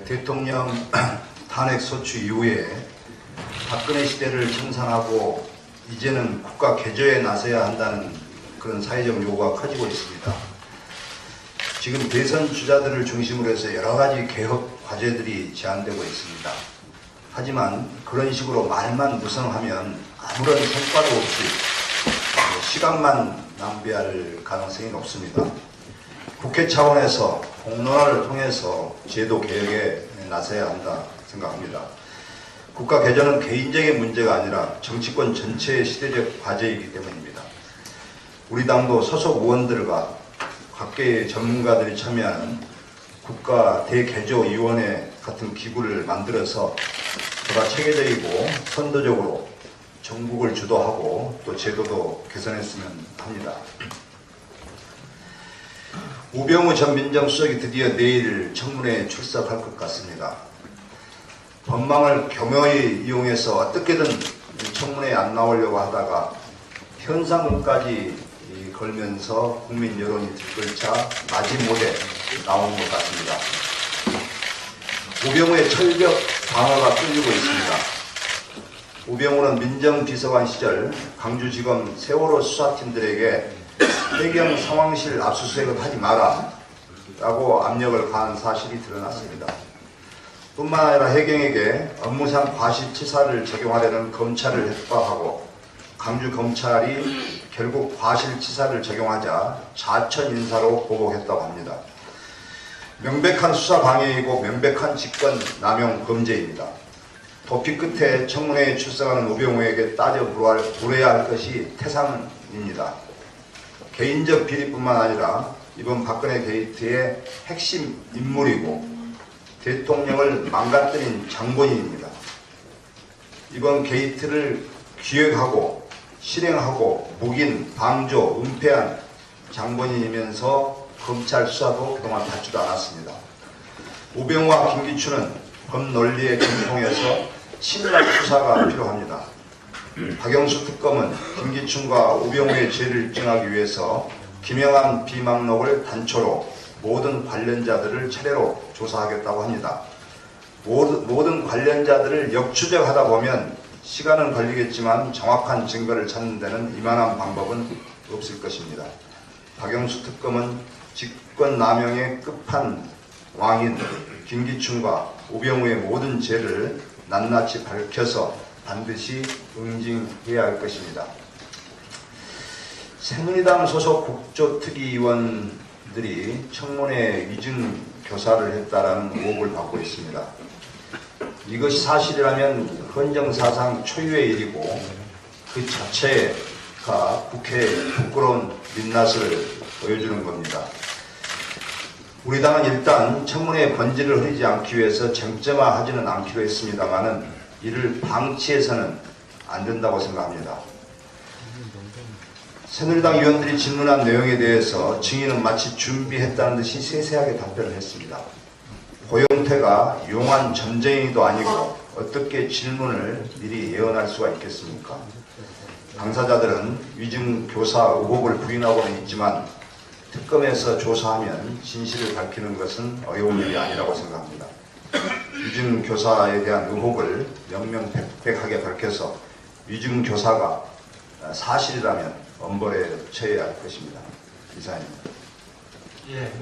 대통령 탄핵 소추 이후에 박근혜 시대를 청산하고 이제는 국가 개조에 나서야 한다는 그런 사회적 요구가 커지고 있습니다. 지금 대선 주자들을 중심으로 해서 여러 가지 개혁 과제들이 제안되고 있습니다. 하지만 그런 식으로 말만 무성하면 아무런 성과도 없이 시간만 낭비할 가능성이 높습니다. 국회 차원에서 공론화를 통해서 제도 개혁에 나서야 한다 생각합니다. 국가 개조는 개인적인 문제가 아니라 정치권 전체의 시대적 과제이기 때문입니다. 우리 당도 소속 의원들과 각계의 전문가들이 참여하는 국가 대개조위원회 같은 기구를 만들어서 보다 체계적이고 선도적으로 정국을 주도하고 또 제도도 개선했으면 합니다. 우병우 전 민정수석이 드디어 내일 청문회에 출석할 것 같습니다. 법망을 교묘히 이용해서 어떻게든 청문회에 안 나오려고 하다가 현상금까지 걸면서 국민 여론이 들끓자 마지못해 나온 것 같습니다. 우병우의 철벽 방어가 뚫리고 있습니다. 우병우는 민정비서관 시절 강주지검 세월호 수사팀들에게 해경 상황실 압수수색을 하지 마라 라고 압력을 가한 사실이 드러났습니다. 뿐만 아니라 해경에게 업무상 과실치사를 적용하려는 검찰을 협박하고 강주검찰이 결국 과실치사를 적용하자 자천인사로 보복했다고 합니다. 명백한 수사 방해이고 명백한 직권 남용 범죄입니다. 도피 끝에 청문회에 출석하는 우병우에게 따져 물어야 할 것이 태상입니다. 개인적 비리뿐만 아니라 이번 박근혜 게이트의 핵심 인물이고 대통령을 망가뜨린 장본인입니다. 이번 게이트를 기획하고 실행하고 묵인, 방조, 은폐한 장본인이면서 검찰 수사도 그동안 받지도 않았습니다. 우병우와 김기춘은 법 논리에 근통해서 친밀한 수사가 필요합니다. 박영수 특검은 김기춘과 우병우의 죄를 입증하기 위해서 김영한 비망록을 단초로 모든 관련자들을 차례로 조사하겠다고 합니다. 모든 관련자들을 역추적하다 보면 시간은 걸리겠지만 정확한 증거를 찾는 데는 이만한 방법은 없을 것입니다. 박영수 특검은 직권남용의 끝판왕인 김기춘과 우병우의 모든 죄를 낱낱이 밝혀서 반드시 응징해야 할 것입니다. 새누리당 소속 국조특위위원들이 청문회 위증교사를 했다라는 의혹을 받고 있습니다. 이것이 사실이라면 헌정사상 초유의 일이고 그 자체가 국회의 부끄러운 민낯을 보여주는 겁니다. 우리 당은 일단 청문회의 본질을 흐리지 않기 위해서 쟁점화하지는 않기로 했습니다만은 이를 방치해서는 안 된다고 생각합니다. 새누리당 의원들이 질문한 내용에 대해서 증인은 마치 준비했다는 듯이 세세하게 답변을 했습니다. 고영태가 용한 점쟁이도 아니고 어떻게 질문을 미리 예언할 수가 있겠습니까? 당사자들은 위증교사 의혹을 부인하고는 있지만 특검에서 조사하면 진실을 밝히는 것은 어려운 일이 아니라고 생각합니다. 위증교사에 대한 의혹을 명명백백하게 밝혀서 위증교사가 사실이라면 엄벌에 처해야 할 것입니다. 이상입니다. 예,